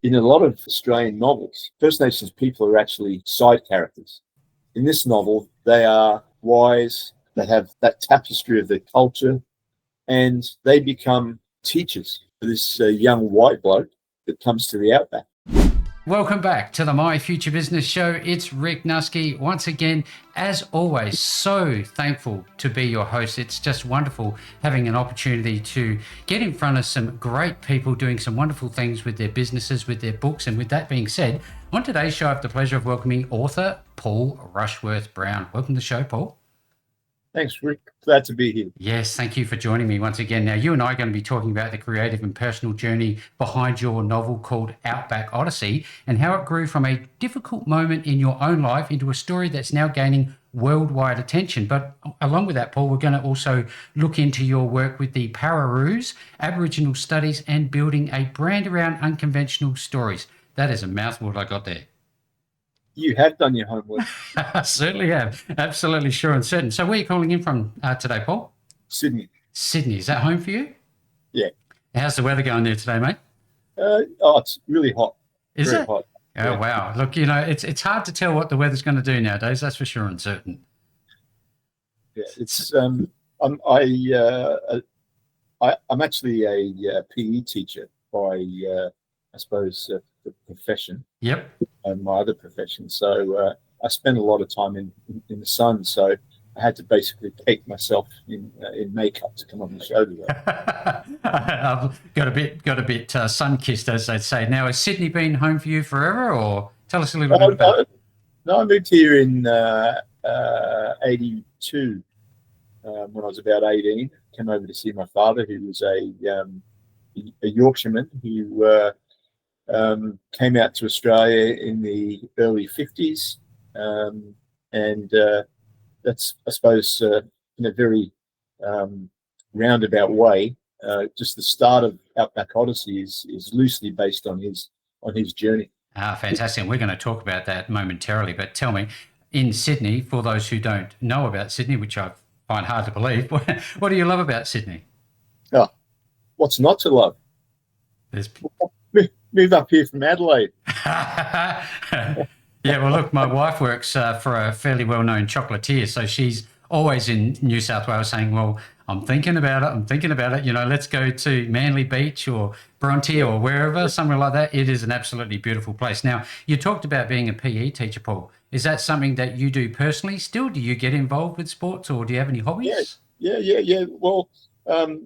in a lot of Australian novels, First Nations people are actually side characters. In this novel, they are wise, they have that tapestry of their culture, and they become teachers for this young white bloke that comes to the Outback. Welcome back to the My Future Business Show. It's Rick Nusky. Once again, as always, so thankful to be your host. It's just wonderful having an opportunity to get in front of some great people doing some wonderful things with their businesses, with their books. And with that being said, on today's show, I have the pleasure of welcoming author Paul Rushworth-Brown. Welcome to the show, Paul. Thanks, Rick. Glad to be here. Yes, thank you for joining me once again. Now, you and I are going to be talking about the creative and personal journey behind your novel called Outback Odyssey and how it grew from a difficult moment in your own life into a story that's now gaining worldwide attention. But along with that, Paul, we're going to also look into your work with the Pararoos, Aboriginal studies, and building a brand around unconventional stories. That is a mouthful I got there. You have done your homework. I certainly have. Absolutely sure and certain. So where are you calling in from today, Paul? Sydney. Sydney. Is that home for you? Yeah. How's the weather going there today, mate? It's really hot. Is Very it? hot. Oh, yeah. Wow. Look, it's hard to tell what the weather's going to do nowadays. That's for sure and certain. Yeah, it's I'm actually a PE teacher by I suppose the profession. Yep. And my other profession. So I spend a lot of time in the sun. So I had to basically cake myself in makeup to come on the show today. I've got a bit sun-kissed, as they'd say. Now, has Sydney been home for you forever, or tell us a little bit about it? No, I moved here in 82 when I was about 18. Came over to see my father, who was a Yorkshireman who came out to Australia in the early 50s. And that's, I suppose, in a very roundabout way, just the start of Outback Odyssey is loosely based on his journey. Fantastic. We're going to talk about that momentarily. But tell me, in Sydney, for those who don't know about Sydney, which I find hard to believe, what do you love about Sydney? Oh, what's not to love? Move up here from Adelaide. Yeah, well, look, my wife works for a fairly well-known chocolatier, so she's always in New South Wales saying, well, I'm thinking about it. Let's go to Manly Beach or Bronte or wherever, somewhere like that. It is an absolutely beautiful place. Now, you talked about being a PE teacher, Paul. Is that something that you do personally still? Do you get involved with sports or do you have any hobbies? Yeah. Well, I've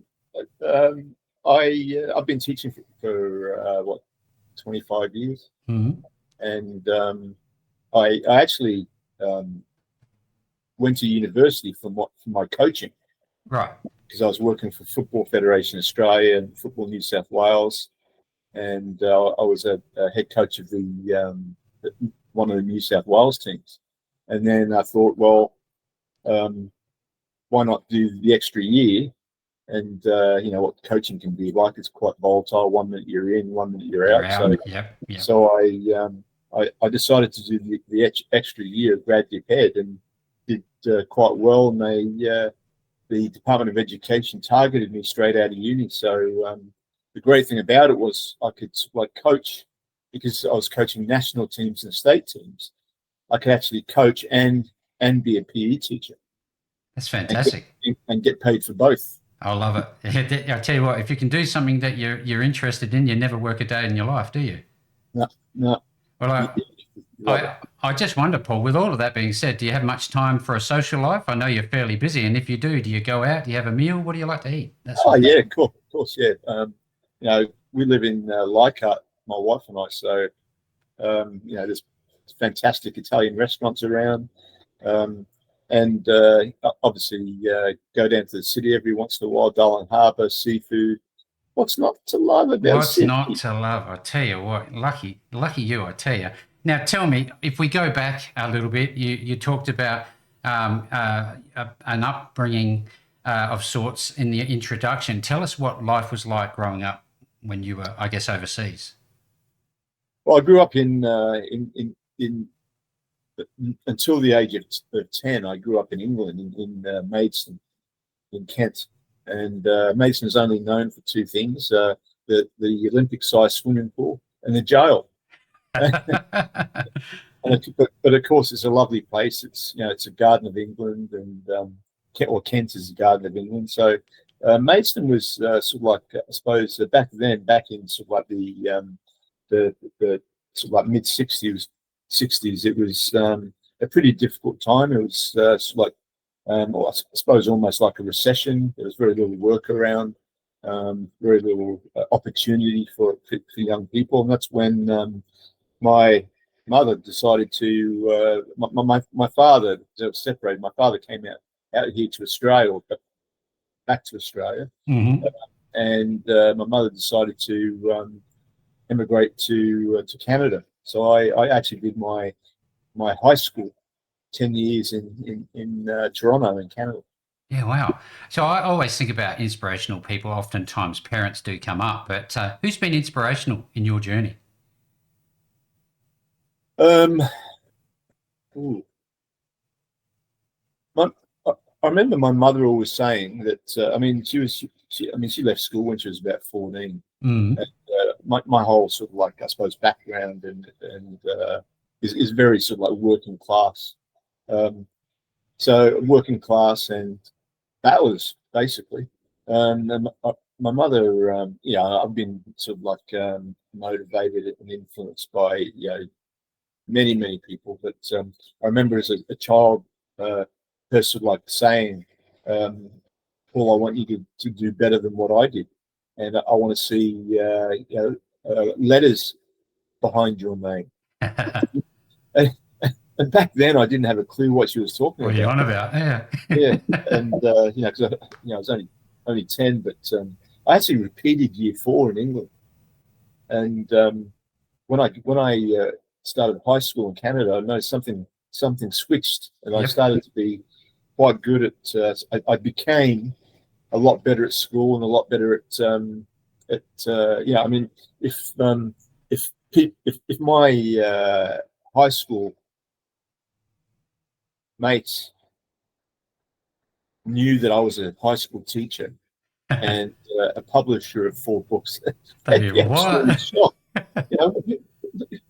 been teaching for 25 years. Mm-hmm. And I actually went to university for my coaching. Right. Because I was working for Football Federation Australia and Football New South Wales. And I was a head coach of one of the New South Wales teams. And then I thought, well, why not do the extra year? And what coaching can be like. It's quite volatile. 1 minute you're in, 1 minute you're out. So I decided to do the extra year of grad dip ed and did quite well. And the Department of Education targeted me straight out of uni. So the great thing about it was I could coach, because I was coaching national teams and state teams. I could actually coach and be a PE teacher. That's fantastic. And get paid for both. I love it. I tell you what, if you can do something that you're interested in, you never work a day in your life, do you? No. Well, I just wonder, Paul, with all of that being said, do you have much time for a social life? I know you're fairly busy, and if you do you go out? Do you have a meal? What do you like to eat? Yeah, cool. Of course, yeah. We live in Leichhardt, my wife and I, so there's fantastic Italian restaurants around. And obviously go down to the city every once in a while, Darling Harbour, seafood. What's not to love about Sydney? Not to love? I tell you what, lucky you, I tell you. Now, tell me, if we go back a little bit, you talked about an upbringing of sorts in the introduction. Tell us what life was like growing up when you were, I guess, overseas. Well, I grew up in until the age of 10, I grew up in England, in Maidstone, in Kent. And Maidstone is only known for two things, the Olympic-sized swimming pool and the jail. But of course, it's a lovely place. It's it's a Garden of England, and Kent is a Garden of England. So Maidstone was sort of like, I suppose, back in sort of like the sort of like mid 60s, it was a pretty difficult time. It was sort of like, I suppose, almost like a recession. There was very little work around, very little opportunity for young people, and that's when my mother decided to. My father separated. My father came out here to Australia, back to Australia, and my mother decided to emigrate to Canada. So I actually did my high school 10 years in Toronto, in Canada. Yeah, wow. So I always think about inspirational people. Oftentimes parents do come up, but who's been inspirational in your journey? Um, ooh, my, I remember my mother always saying that. I mean, she left school when she was about 14. Mm. And, my whole sort of like, I suppose, background and is very sort of like working class. So working class and battles, basically. And my mother, I've been sort of like motivated and influenced by many people. But I remember as a child, her sort of like saying, "Paul, I want you to do better than what I did, and I want to see letters behind your name." And, and back then, I didn't have a clue what she was talking What are about. you on about? Yeah. Yeah, and because I was only 10, but I actually repeated year 4 in England, and when I started high school in Canada, I noticed something switched, and I Yep. started to be quite good at. I became a lot better at school and a lot better at yeah. I mean, if if my high school mates knew that I was a high school teacher and a publisher of 4 books, they'd be absolutely What? shocked. You know,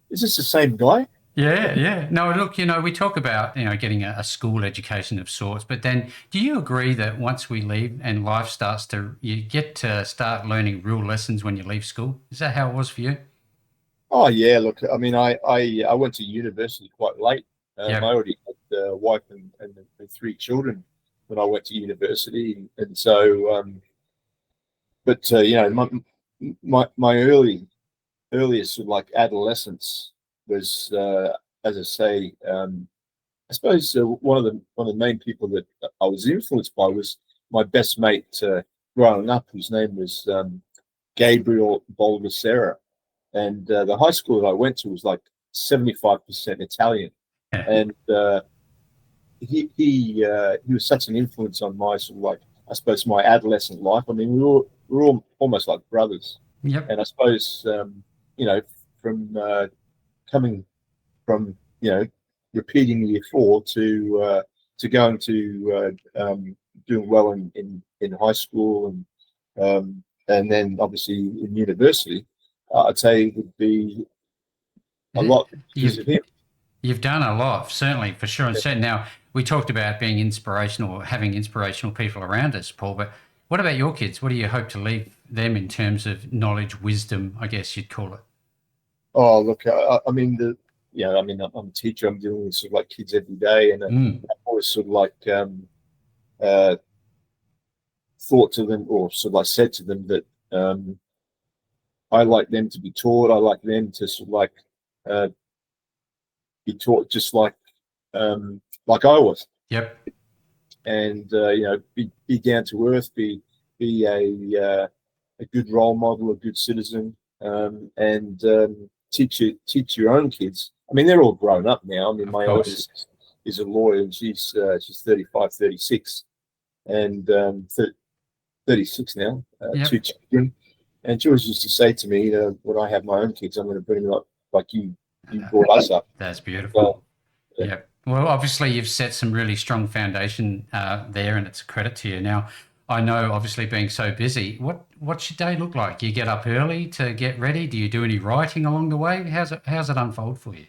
is this the same guy? Yeah, yeah. No, look, we talk about, getting a school education of sorts, but then do you agree that once we leave and life starts you get to start learning real lessons when you leave school? Is that how it was for you? Oh yeah, look, I mean, I went to university quite late. I Yep. already had a wife and 3 children when I went to university, and so but my earliest sort of like adolescence was, as I say, I suppose one of the main people that I was influenced by was my best mate growing up, whose name was Gabriel Baldassera, and the high school that I went to was like 75% Italian, and he was such an influence on my sort of like, I suppose, my adolescent life. I mean, we were all almost like brothers, Yep. and I suppose from coming from repeating year 4 to going to doing well in high school and then obviously in university, I'd say it would be a Yeah. lot because You've of him. you've done a lot, certainly, for sure. And so now we talked about being inspirational or having inspirational people around us, Paul, but what about your kids? What do you hope to leave them in terms of knowledge, wisdom, I guess you'd call it? Oh, look, I mean I mean, I'm a teacher. I'm dealing with sort of like kids every day, and Mm. I've always sort of like uh, thought to them, or sort of like said to them that I like them to be taught. I like them to sort of uh, be taught just like I was, Yep. and be down to earth, be a good role model, a good citizen, and teach your own kids. I mean, they're all grown up now. I mean, Of my course. eldest is a lawyer, and she's 35, 36, and 36 now, Yep. 2 children. And she always used to say to me, when I have my own kids, I'm going to bring them up like you brought us up. That's beautiful. So, yeah. Yeah. Well, obviously, you've set some really strong foundation there, and it's a credit to you. Now, I know, obviously, being so busy, what's your day look like? Do you get up early to get ready? Do you do any writing along the way? How's it unfold for you?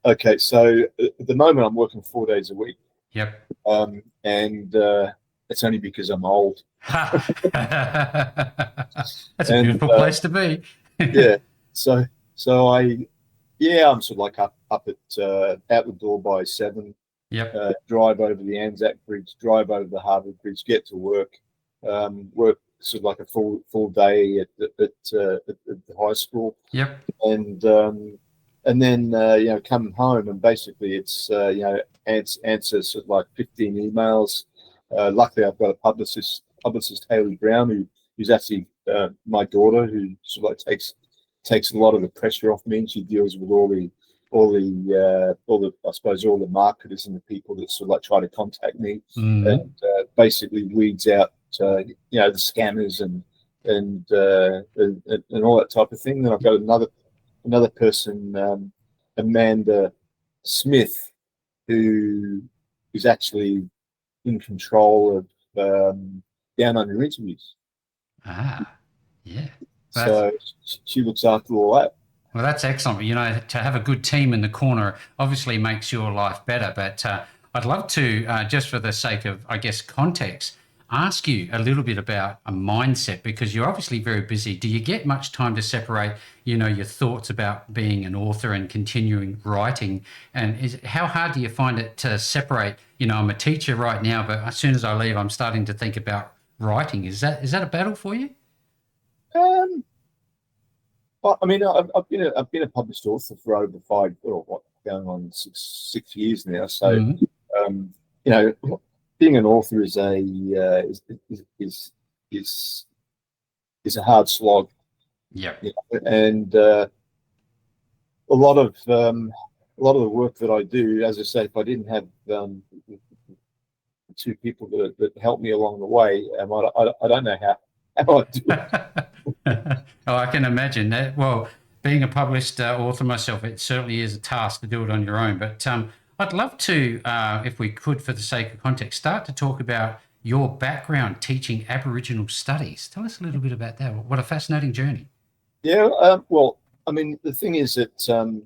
Okay, so at the moment I'm working 4 days a week, Yep. and it's only because I'm old. That's a And beautiful place to be. yeah, so I yeah, I'm sort of like up at out the door by 7. Yep. Drive over the Anzac Bridge, drive over the Harvard Bridge, get to work, work sort of like a full day at the high school, Yep. and then come home, and basically it's answer sort of like 15 emails. Luckily, I've got a publicist Haley Brown, who's actually my daughter, who sort of like takes a lot of the pressure off me, and she deals with all the I suppose all the marketers and the people that sort of like try to contact me, Mm. and basically weeds out the scammers and all that type of thing. Then I've got another person, Amanda Smith, who is actually in control of Down Under interviews. Ah, yeah. That's So she looks after all that. Well, that's excellent. To have a good team in the corner obviously makes your life better. But I'd love to, just for the sake of, I guess, context, ask you a little bit about a mindset because you're obviously very busy. Do you get much time to separate, your thoughts about being an author and continuing writing? And how hard do you find it to separate? I'm a teacher right now, but as soon as I leave, I'm starting to think about writing. Is that a battle for you? Um, I mean, I've been a published author for over going on six years now. So, Mm. um, you know, being an author is a is is a hard slog, Yep. and a lot of the work that I do, as I say, if I didn't have two people that help me along the way, I don't know how I do it. Oh, I can imagine that. Well, being a published author myself, it certainly is a task to do it on your own. But I'd love to, if we could, for the sake of context, start to talk about your background teaching Aboriginal studies. Tell us a little bit about that. What a fascinating journey. Yeah, well, I mean, the thing is that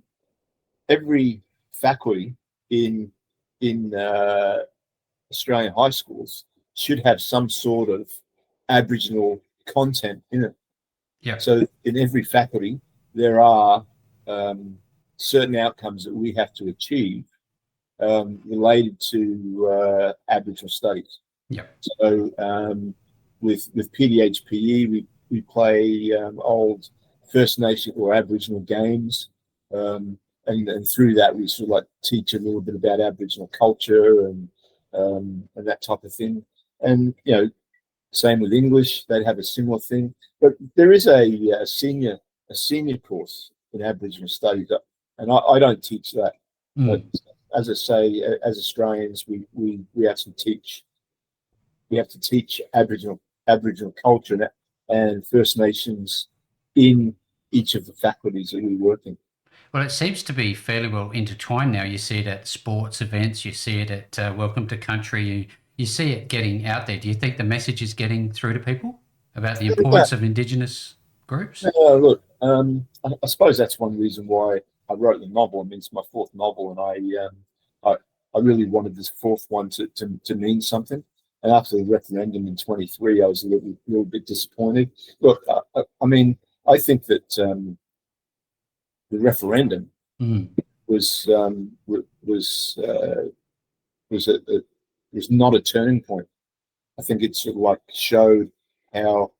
every faculty in in Australian high schools should have some sort of Aboriginal content in it. Yeah. So in every faculty, there are certain outcomes that we have to achieve related to Aboriginal studies. Yeah. So with PDHPE, we play old First Nation or Aboriginal games, and through that we sort of like teach a little bit about Aboriginal culture and that type of thing. And same with English, they'd have a similar thing. But there is a senior course in Aboriginal studies, and I don't teach that. But Mm. as I say, as Australians, we actually teach. We have to teach Aboriginal culture and First Nations in each of the faculties that we work in. Well, it seems to be fairly well intertwined now. You see it at sports events, you see it at Welcome to Country, you see it getting out there. Do you think the message is getting through to people about the Yeah, importance of Indigenous groups? look, I suppose that's one reason why I wrote the novel. I mean, it's my fourth novel, and I really wanted this fourth one to mean something. And after the referendum in 23, I was a little bit disappointed. Look, I mean, I think that the referendum Mm. was was uh, was not a turning point. I think it sort of like showed how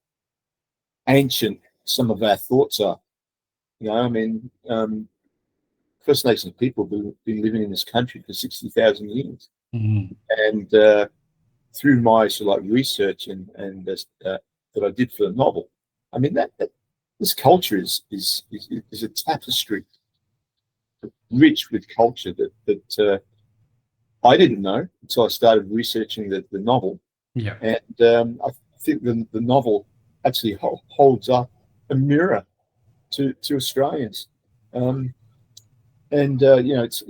ancient some of our thoughts are. I mean, First Nations people have been living in this country for 60,000 years, Mm. and through my sort of like research and that I did for the novel, I mean that this culture is a tapestry rich with culture that I didn't know until I started researching the novel. Yeah. And I think the novel actually holds up a mirror to Australians. Um, and it's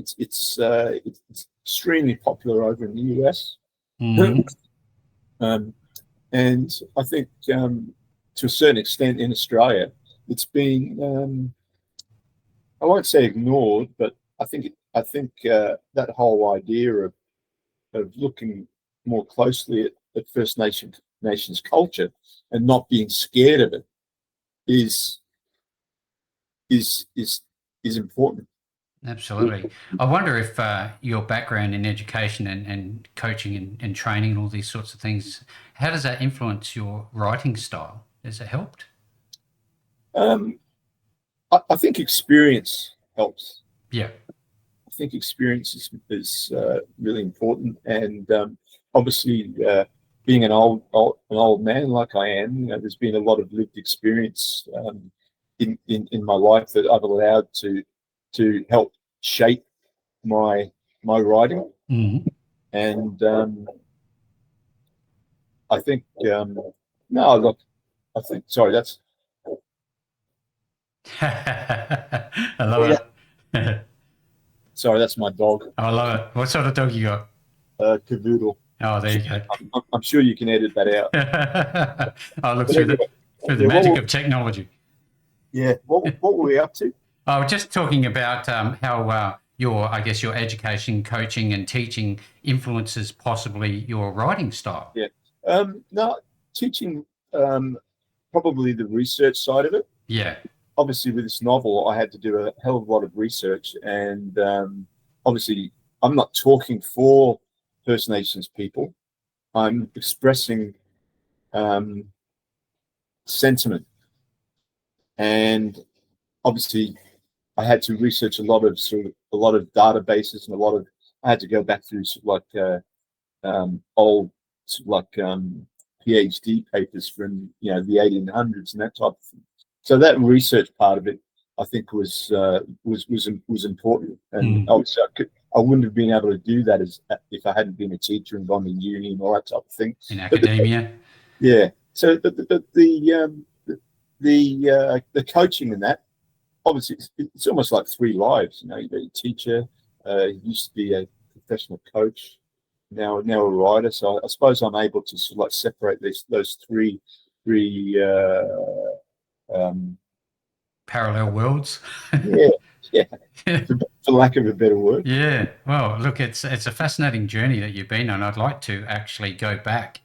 extremely popular over in the US. Mm. um, And I think to a certain extent in Australia, it's been, I won't say ignored, but I think that whole idea of looking more closely at First Nations culture and not being scared of it is is is is important. Absolutely. I wonder if your background in education and coaching and training and all these sorts of things, how does that influence your writing style? Has it helped? I think experience helps. Yeah. I think experience is really important, and obviously, being an old man like I am, you know, there's been a lot of lived experience in my life that I've allowed to help shape my writing. Mm-hmm. And I think no, look, I think sorry, that's I yeah, love it. sorry, that's my dog, I love it. What sort of dog you got? Cavoodle. Oh, there you go. I'm sure you can edit that out. I look But through anyway, the yeah, magic of technology. what were we up to? I was just talking about how your, I guess, your education, coaching, and teaching influences possibly your writing style. Yeah. No, teaching, probably the research side of it. Yeah. Obviously, with this novel, I had to do a hell of a lot of research, and obviously, I'm not talking for First Nations people. I'm expressing um, sentiment, and obviously, I had to research a lot of databases and a lot of. I had to go back through sort of like old sort of like PhD papers from the 1800s and that type of thing. So that research part of it, I think, was important. And obviously, I wouldn't have been able to do that if I hadn't been a teacher and gone to uni and all that type of thing. In academia. Yeah. So the coaching and that, obviously, it's almost like three lives. You know, you're a teacher, used to be a professional coach, now a writer. So I suppose I'm able to sort of like separate those three um, Parallel worlds. yeah, yeah, for lack of a better word. Yeah. Well, look, it's a fascinating journey that you've been on. I'd like to actually go back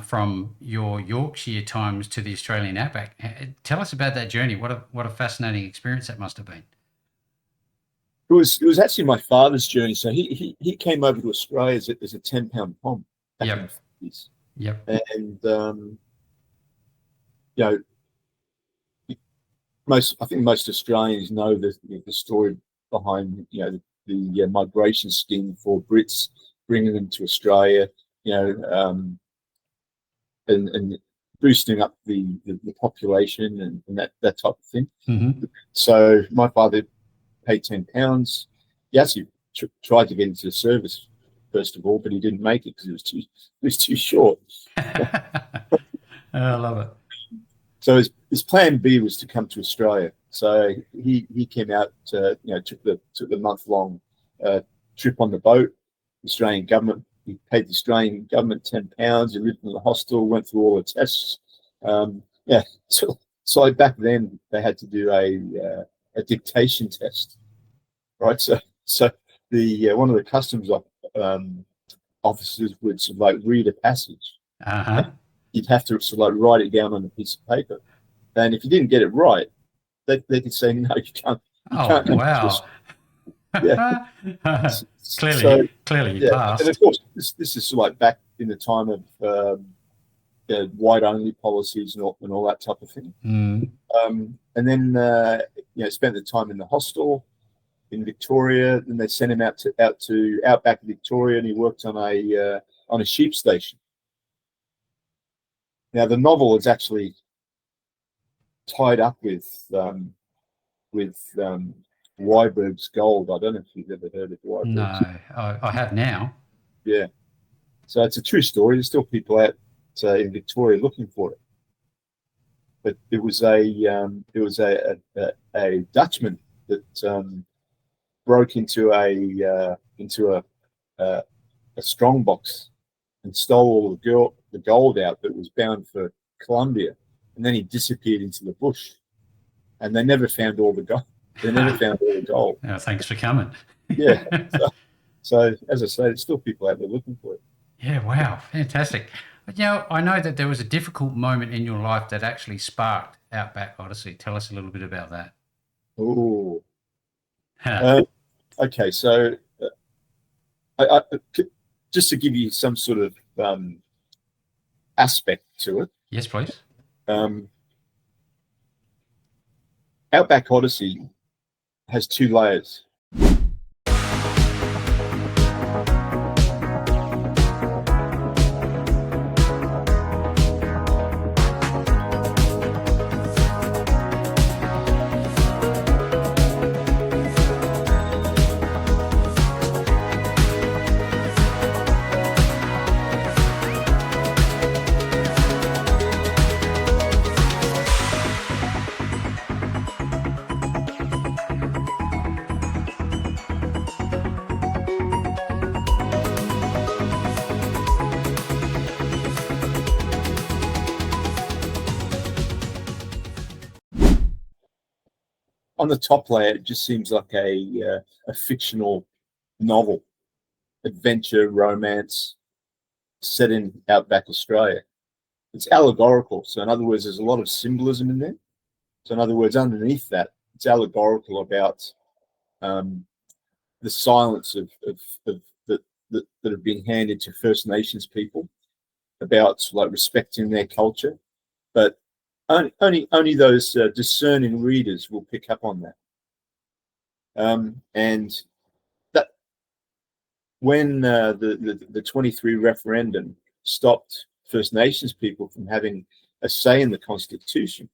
from your Yorkshire times to the Australian outback. Tell us about that journey. What a fascinating experience that must have been. It was actually my father's journey. So he came over to Australia as a 10-pound pom back in the Yep. 50s. Yep. And you know, I think most Australians know the story behind the migration scheme for Brits bringing them to Australia, and boosting up the population and that type of thing. Mm-hmm. So my father paid £10. He actually tried to get into the service first of all, but he didn't make it because it was too short. I love it. So his plan B was to come to Australia. So he came out, took the month-long trip on the boat. The Australian government, he paid the Australian government £10. He lived in the hostel, went through all the tests. Yeah, so back then they had to do a dictation test, right? So the one of the customs officers would sort of like read a passage. Uh-huh. You'd have to sort of like write it down on a piece of paper. And if you didn't get it right, they could say, no, you can't. Oh, wow. Yeah. Clearly you Yeah. passed. And of course, this is sort of like back in the time of white only policies and all that type of thing. Mm. And then, spent the time in the hostel in Victoria. Then they sent him out to Outback Victoria, and he worked on a sheep station. Now, the novel is actually tied up with Wiberg's gold. I don't know if you've ever heard of Wiberg. No, I have now. Yeah, so it's a true story. There's still people out in Victoria looking for it. But it was a Dutchman that broke into a strong box and stole all the the gold out, but was bound for Colombia, and then he disappeared into the bush, and they never found all the gold. They never found all the gold. Oh, thanks for coming. Yeah. So as I say, there's still people out there looking for it. Yeah, wow, fantastic. I know that there was a difficult moment in your life that actually sparked Outback Odyssey. Tell us a little bit about that. Oh. Okay, so I just to give you some sort of aspect to it. Yes, please. Outback Odyssey has 2 layers. On the top layer, it just seems like a fictional novel, adventure, romance, set in outback Australia. It's allegorical, so in other words, there's a lot of symbolism in there. So in other words, underneath that, it's allegorical about the silence that have been handed to First Nations people about like respecting their culture, but only those discerning readers will pick up on that. And that when the 23 referendum stopped First Nations people from having a say in the Constitution,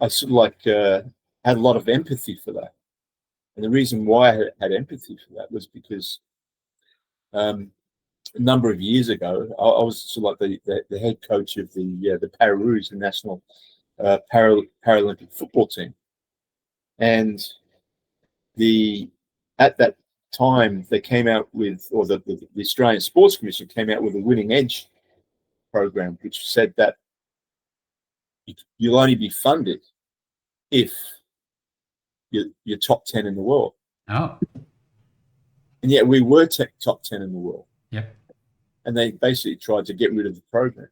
I sort of like had a lot of empathy for that. And the reason why I had empathy for that was because a number of years ago, I was sort of like the head coach of the Pararoos, the national Paralympic football team, and at that time they came out with, or the Australian Sports Commission came out with a Winning Edge program, which said that you'll only be funded if you're top 10 in the world. Oh. And yet we were top 10 in the world. Yep. And they basically tried to get rid of the program.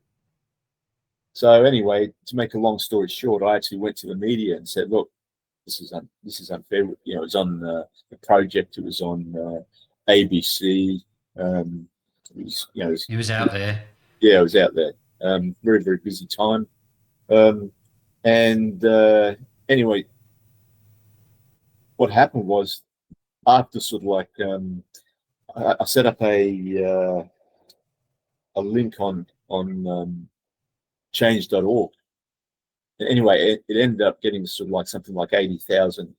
So anyway, to make a long story short, I actually went to the media and said, look, this is unfair. It was on the project. It was on ABC. It was out there. Yeah, it was out there. Very, very busy time. Anyway, what happened was, after sort of like I set up a link on change.org. Anyway, it ended up getting sort of like something like 80,000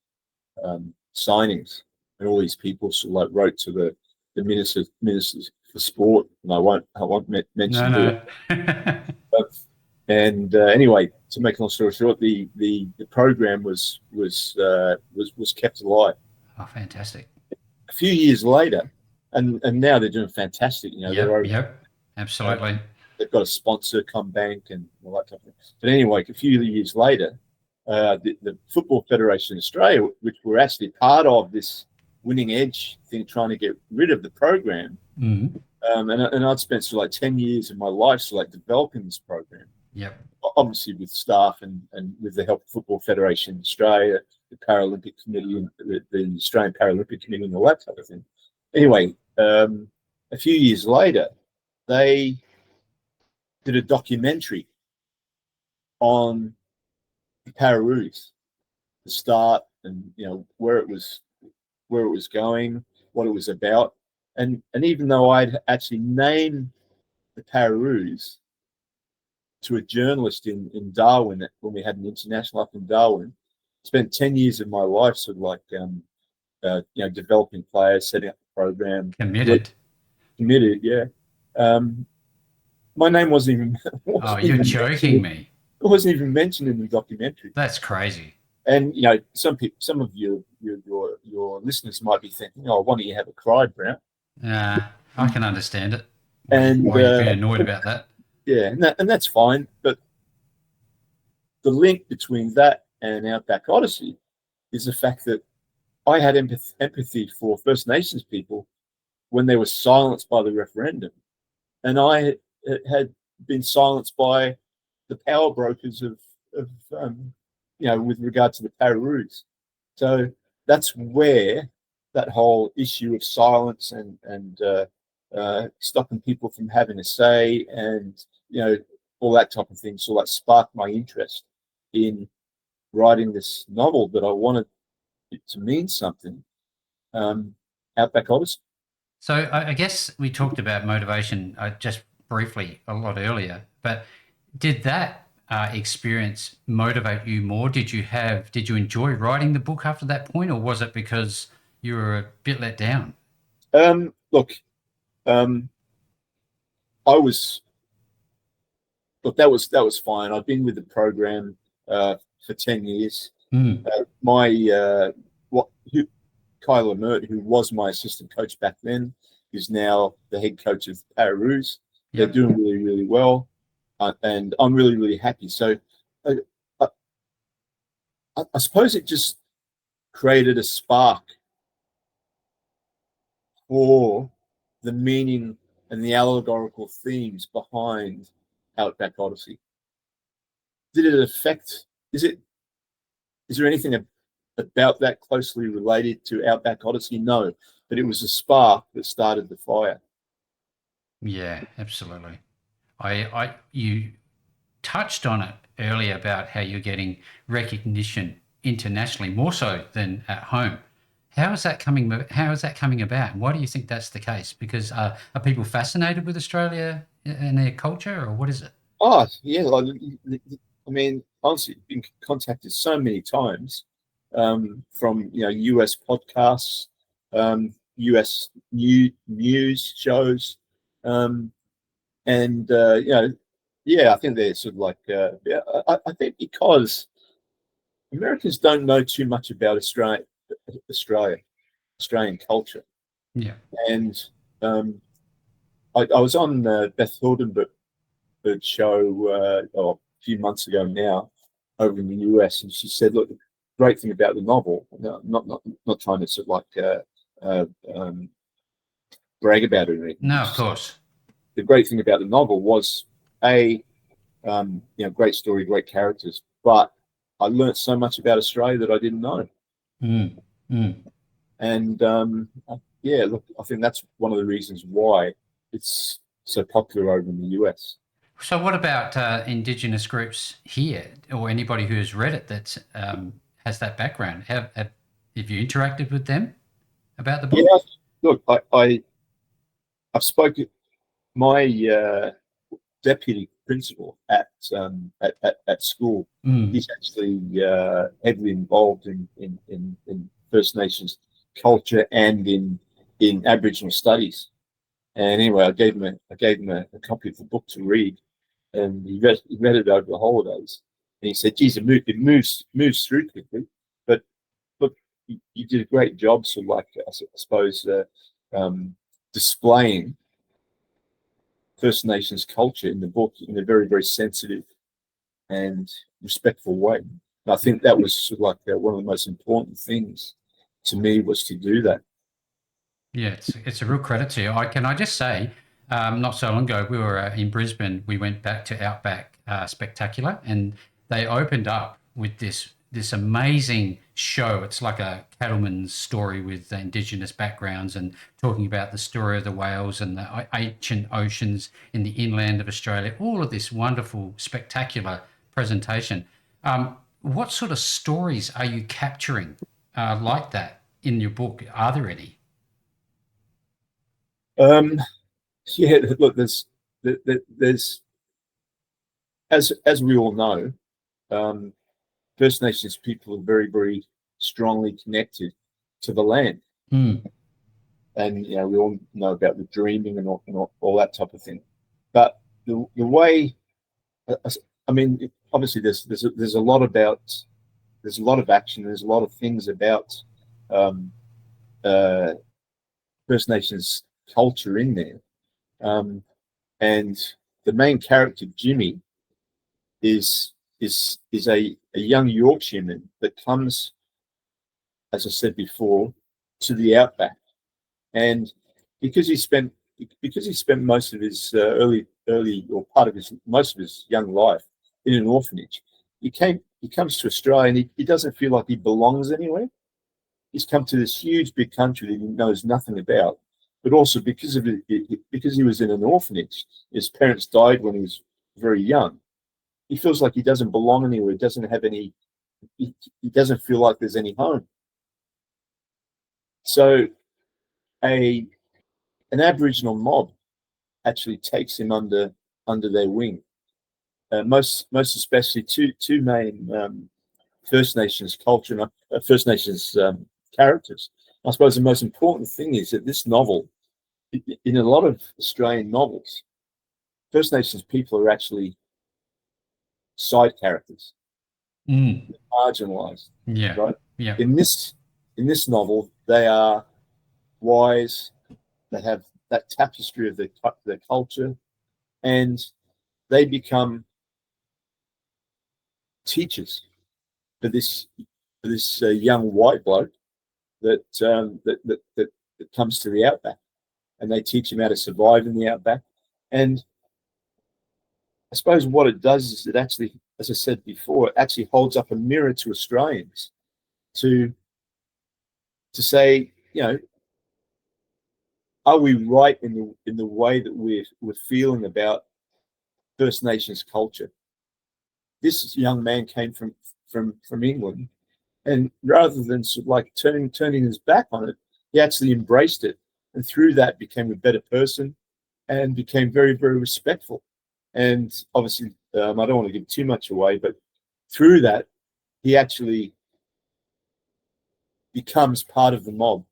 signings, and all these people sort of like wrote to the ministers for sport, and I won't mention no. Anyway, to make a long story short, the program was kept alive. Oh, fantastic! A few years later, and now they're doing fantastic. Yep, absolutely. They've got a sponsor, CommBank, and all that type of thing. But anyway, a few years later, the Football Federation of Australia, which were actually part of this Winning Edge thing, trying to get rid of the program, and I'd spent sort of like 10 years of my life sort of like developing this program. Yep. Obviously with staff and with the help of Football Federation of Australia, the Paralympic Committee, and the Australian Paralympic Committee, and all that type of thing. Anyway, a few years later, they did a documentary on the Pararoos, the start, and where it was going, what it was about, and even though I'd actually named the Pararoos to a journalist in Darwin when we had an international up in Darwin, spent 10 years of my life sort of like developing players, setting up the program. Committed, yeah. My name wasn't even. You're joking me. It wasn't even mentioned in the documentary. That's crazy. And some of your listeners might be thinking, "Oh, why don't you have a cry, Brown?" I can understand it. And why are you being annoyed about that? Yeah, and that's fine. But the link between that and Outback Odyssey is the fact that I had empathy for First Nations people when they were silenced by the referendum, and I had been silenced by the power brokers of with regard to the Pararoos. So that's where that whole issue of silence and stopping people from having a say, and all that type of thing, so that sparked my interest in writing this novel, that I wanted it to mean something. Outback Odyssey. So I guess we talked about motivation just briefly a lot earlier, but did that experience motivate you more? Did you enjoy writing the book after that point, or was it because you were a bit let down? Look, I was that was fine. I've been with the program for 10 years. Kyler Mert, who was my assistant coach back then, is now the head coach of Pararoos. They're doing really, really well, and I'm really, really happy. So I suppose it just created a spark for the meaning and the allegorical themes behind Outback Odyssey. Did it affect? Is there anything about that closely related to Outback Odyssey? No, but it was a spark that started the fire. Yeah, absolutely. You touched on it earlier about how you're getting recognition internationally, more so than at home. How is that coming about? And why do you think that's the case? Because are people fascinated with Australia and their culture, or what is it? Oh, yeah. I mean, honestly, been contacted so many times from US podcasts, US news shows, and yeah, I think they're sort of like I think because Americans don't know too much about Australian culture. Yeah. And I was on Beth Hildenberg show a few months ago now over in the US, and she said, "Look, the great thing about the novel, not trying to sort of like brag about it or anything. No, of course. The great thing about the novel was great story, great characters, but I learned so much about Australia that I didn't know." Mm, mm. And yeah, look, I think that's one of the reasons why it's so popular over in the US. So what about Indigenous groups here, or anybody who has read it that has that background? Have you interacted with them about the book? Yeah, look, I've spoken. My deputy principal at school, he's actually heavily involved in First Nations culture and in Aboriginal studies. And anyway, I gave him a copy of the book to read, and he read it over the holidays. And he said, "Geez, it moves through quickly, but look, you did a great job, sort of like I suppose displaying First Nations culture in the book in a very, very sensitive and respectful way." And I think that was sort of like one of the most important things to me, was to do that. Yeah, it's a real credit to you. Can I just say, not so long ago, we were in Brisbane. We went back to Outback Spectacular, and they opened up with this amazing show. It's like a cattleman's story with Indigenous backgrounds, and talking about the story of the whales and the ancient oceans in the inland of Australia. All of this wonderful, spectacular presentation. What sort of stories are you capturing like that in your book? Are there any? Yeah, look, there's as we all know, First Nations people are very, very strongly connected to the land. And we all know about the dreaming and all that type of thing. But the way, I mean, obviously there's a lot of action. There's a lot of things about uh, First Nations culture in there. and the main character Jimmy is a young Yorkshireman that comes, as I said before, to the outback, and because he spent most of his most of his young life in an orphanage, he comes to Australia and he doesn't feel like he belongs anywhere. He's come to this huge big country that he knows nothing about, but also because he was in an orphanage, his parents died when he was very young. He feels like he doesn't belong anywhere. He doesn't have any. He doesn't feel like there's any home. So an Aboriginal mob actually takes him under their wing. Most especially two main First Nations culture and First Nations characters. I suppose the most important thing is that this novel, in a lot of Australian novels, First Nations people are actually side characters, marginalised. Yeah. Right. Yeah. In this novel, they are wise. They have that tapestry of their culture, and they become teachers for this young white bloke that comes to the outback, and they teach him how to survive in the outback. And I suppose what it does is it actually, as I said before, it actually holds up a mirror to Australians to say, are we right in the way that we're feeling about First Nations culture? This young man came from England, and rather than sort of like turning his back on it, he actually embraced it, and through that became a better person and became very, very respectful. And obviously, I don't want to give too much away, but through that, he actually becomes part of the mob.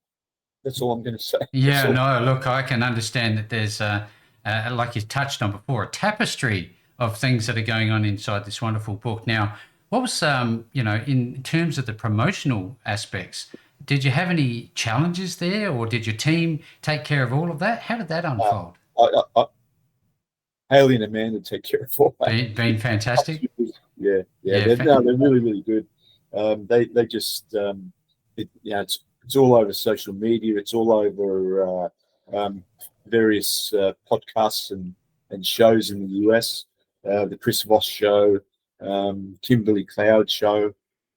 That's all I'm going to say. Yeah, no, look, I can understand that there's, like you touched on before, a tapestry of things that are going on inside this wonderful book. Now, what was, in terms of the promotional aspects, did you have any challenges there, or did your team take care of all of that? How did that unfold? Haley and Amanda take care of all that. Been fantastic. Yeah. They're really, really good. They just, it's all over social media. It's all over various podcasts and shows in the US. The Chris Voss show, Kimberly Cloud show.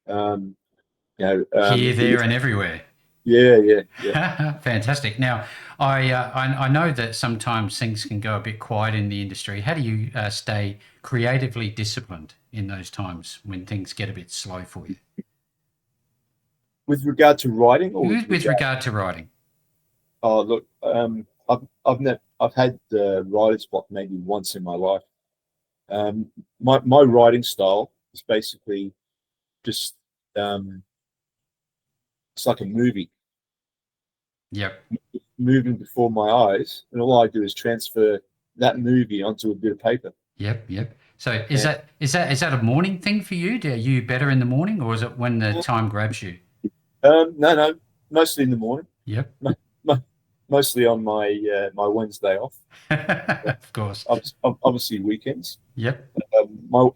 Here, there, and everywhere. Yeah. Fantastic. Now, I know that sometimes things can go a bit quiet in the industry. How do you stay creatively disciplined in those times when things get a bit slow for you? With regard to writing, or with regard to writing? Oh, look, I've had writer's block maybe once in my life. My writing style is basically just it's like a movie. Yep. Moving before my eyes, and all I do is transfer that movie onto a bit of paper. Yep. So is that a morning thing for you? Are you better in the morning, or is it when the time grabs you? No, mostly in the morning. Yep. Mostly on my Wednesday off. Of course. Obviously weekends. Yep. My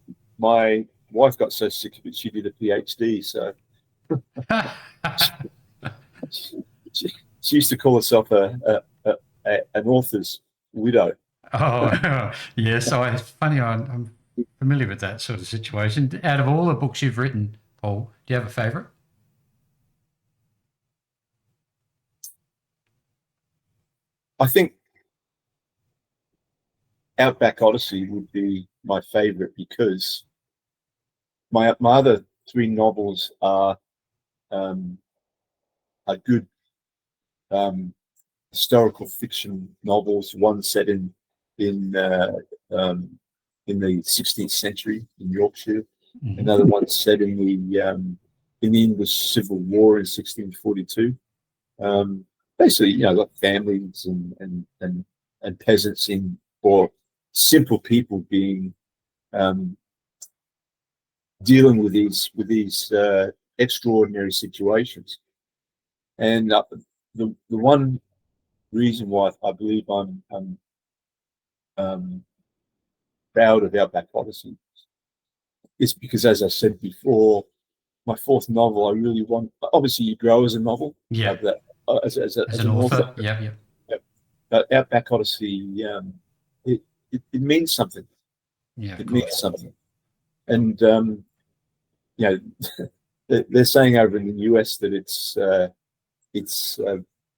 wife got so sick of it, she did a PhD. So she used to call herself an author's widow. Oh, yes. So it's funny. I'm familiar with that sort of situation. Out of all the books you've written, Paul, do you have a favourite? I think Outback Odyssey would be my favourite because my other three novels are good historical fiction novels. One set in the 16th century in Yorkshire. Mm-hmm. Another one set in the English Civil War in 1642. Basically, like families and peasants or simple people being dealing with these extraordinary situations. And the one reason why I believe I'm proud of Outback Odyssey is because, as I said before, my fourth novel, I really want. Obviously, you grow as a novel, as an an author. Yeah. But Outback Odyssey, it means something. Yeah, it means something, and they're saying over in the US that it's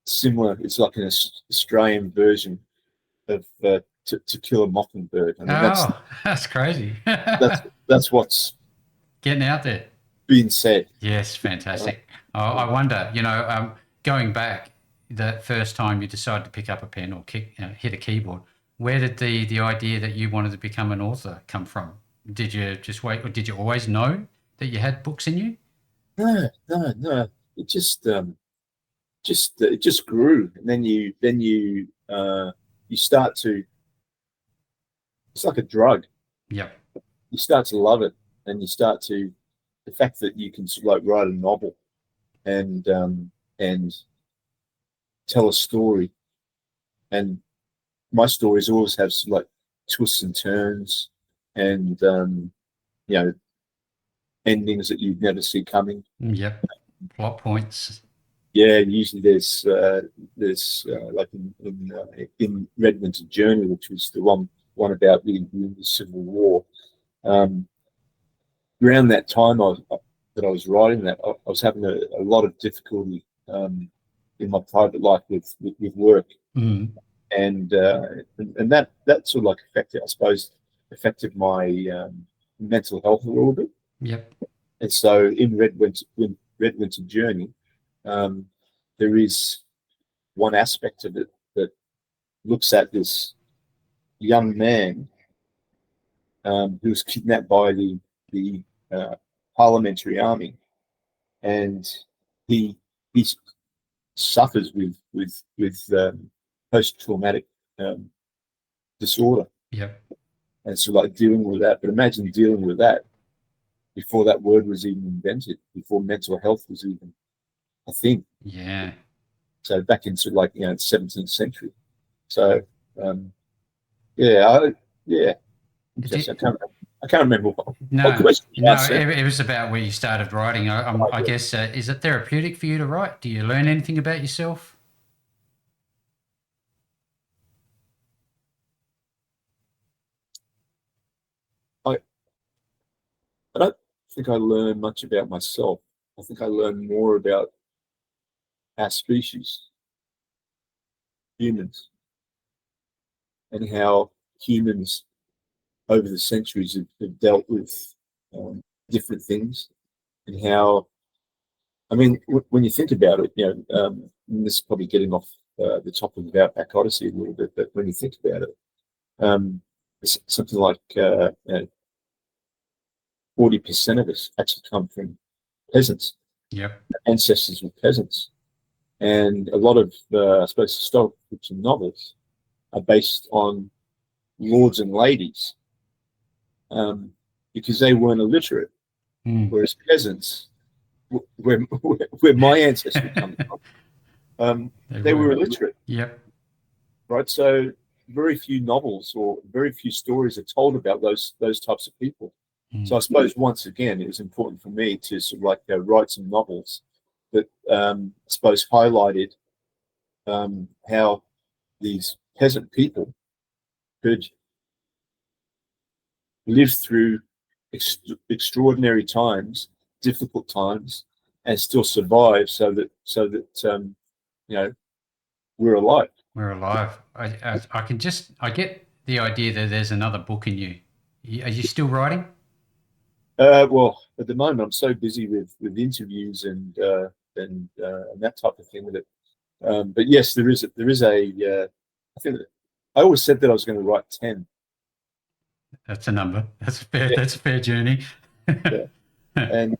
similar. It's like an Australian version of To Kill a Mockingbird. I mean, that's crazy. that's what's getting out there. Being said. Yes, fantastic. I wonder, going back that first time you decided to pick up a pen or hit a keyboard, where did the idea that you wanted to become an author come from? Did you just wait, or did you always know that you had books in you? No. It just grew, and then you start to. It's like a drug. Yeah. You start to love it, and you start to the fact that you can like write a novel, and tell a story, and my stories always have some, like, twists and turns, and endings that you'd never see coming. Yep. Plot points. Yeah, usually there's like in Red Winter Journey, which was the one about the Civil War. Around that time that I was writing that, I was having a lot of difficulty in my private life with work, and that sort of like affected my mental health a little bit. Yep. And so in Red Winter Journey, there is one aspect of it that looks at this young man who was kidnapped by the parliamentary army, and he suffers with post-traumatic disorder. Yep. And so, like, dealing with that. But imagine dealing with that before that word was even invented, before mental health was even a thing. Yeah. So back into, like, the 17th century. So yeah. Interesting. I can't remember what question you asked. It was about where you started writing. I guess, is it therapeutic for you to write? Do you learn anything about yourself? I don't think I learn much about myself. I think I learn more about our species, humans, and how humans over the centuries have dealt with different things, and how, I mean, when you think about it, this is probably getting off the topic of Outback Odyssey a little bit, but when you think about it, it's something like 40% of us actually come from peasants. Yep. Ancestors were peasants. And a lot of, I suppose, historical fiction novels are based on lords and ladies because they weren't illiterate, whereas peasants, where my ancestors come from, they were illiterate. Yep. Right. So very few novels or very few stories are told about those types of people. So I suppose, once again, it was important for me to sort of like write some novels that I suppose highlighted how these peasant people could live through extraordinary times, difficult times, and still survive, so that we're alive. We're alive. I get the idea that there's another book in you. Are you still writing? Well, at the moment, I'm so busy with interviews and that type of thing with it. But yes, there is a. I think I always said that I was going to write 10. That's a number. That's a fair. Yeah. That's a fair journey. Yeah. And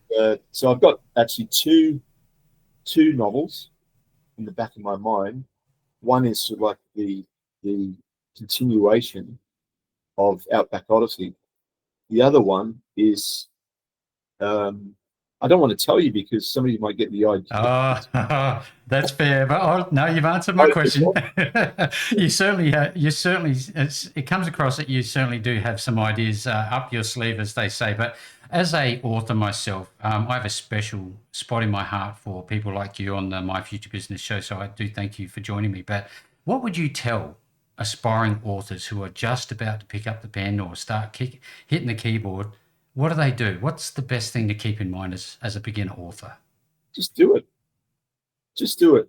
so I've got actually two novels in the back of my mind. One is sort of like the continuation of Outback Odyssey. The other one is I don't want to tell you because somebody might get the idea. Oh, that's fair. But no, you've answered my question. You certainly, it comes across that you certainly do have some ideas up your sleeve, as they say. But as a author myself, I have a special spot in my heart for people like you on the My Future Business show. So I do thank you for joining me. But what would you tell aspiring authors who are just about to pick up the pen or start hitting the keyboard? What do they do? What's the best thing to keep in mind as a beginner author? Just do it. Just do it.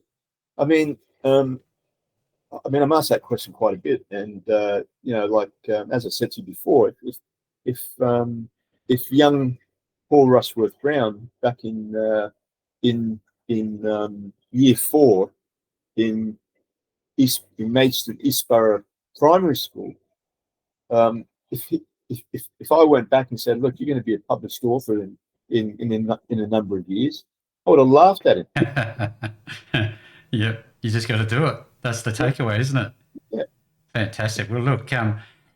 I mean, I'm asked that question quite a bit, and as I said to you before, if young Paul Rushworth-Brown back in year 4 in Maidstone Eastborough Primary School, if I went back and said, "Look, you're going to be a published author in a number of years," I would have laughed at him. Yeah, you just got to do it. That's the takeaway, isn't it? Yeah. Fantastic. Well, look,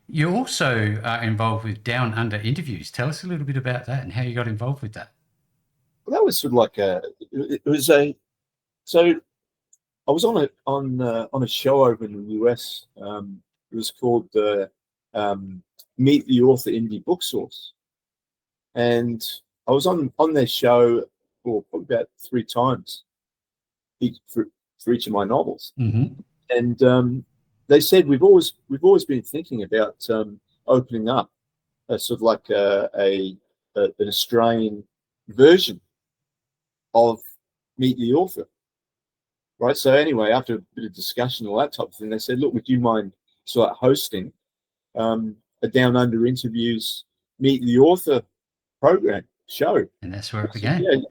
you also are involved with Down Under interviews. Tell us a little bit about that and how you got involved with that. Well, that was sort of like so I was on a show over in the US. It was called Meet the Author Indie Book Source, and I was on their show for probably about 3 times for each of my novels. Mm-hmm. And they said we've always been thinking about opening up a sort of like an Australian version of Meet the Author, right? So anyway, after a bit of discussion, all that type of thing, they said, "Look, would you mind sort of hosting a Down Under Interviews Meet the Author program show?" And that's where it began. Yeah,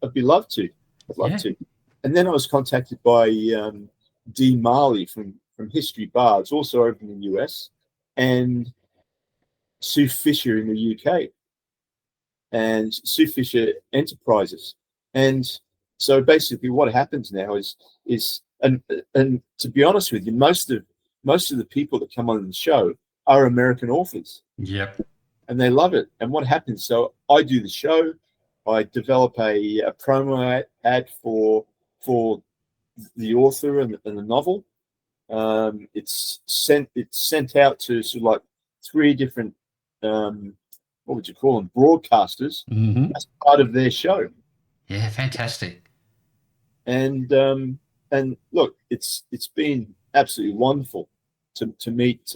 I'd be love to. I'd love to. And then I was contacted by Dee Marley from History Bards, also over in the US, and Sue Fisher in the UK, and Sue Fisher Enterprises. And so basically, what happens now is and to be honest with you, most of the people that come on the show are American authors. Yep. And they love it. And what happens? So I do the show. I develop a promo ad for the author and the novel. It's sent out to sort of like 3 different what would you call them, broadcasters, mm-hmm. as part of their show. Yeah, fantastic. And look, it's been absolutely wonderful to meet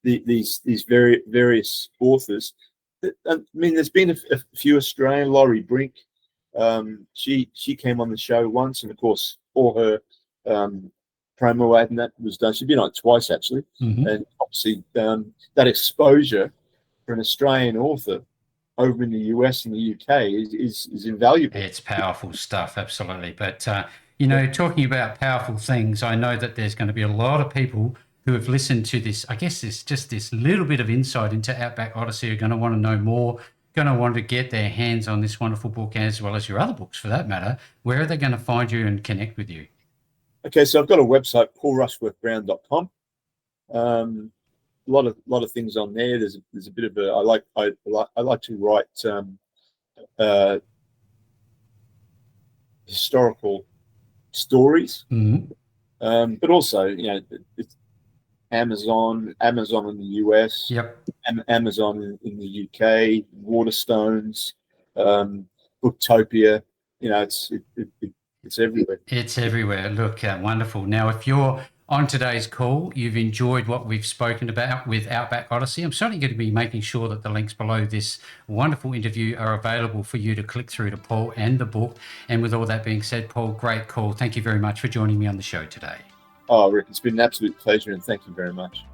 these various authors. I mean, there's been a few Australian. Laurie Brink, she came on the show once, and of course, all her promo ad and that was done. She's been on it twice actually, mm-hmm. and obviously that exposure for an Australian author over in the US and the UK is invaluable. It's powerful stuff, absolutely. But talking about powerful things, I know that there's going to be a lot of people who have listened to this. I guess it's just this little bit of insight into Outback Odyssey are going to want to know more, going to want to get their hands on this wonderful book, as well as your other books for that matter. Where are they going to find you and connect with you? Okay, so I've got a website, paulrushworthbrown.com. A lot of things on there. There's a bit of I like to write historical stories, mm-hmm. But also it's Amazon in the US, yep, Amazon in the UK, Waterstones, Booktopia. It's everywhere. It's everywhere. Look, wonderful. Now, if you're on today's call, you've enjoyed what we've spoken about with Outback Odyssey, I'm certainly going to be making sure that the links below this wonderful interview are available for you to click through to Paul and the book. And with all that being said, Paul, great call. Thank you very much for joining me on the show today. Oh, Rick, it's been an absolute pleasure, and thank you very much.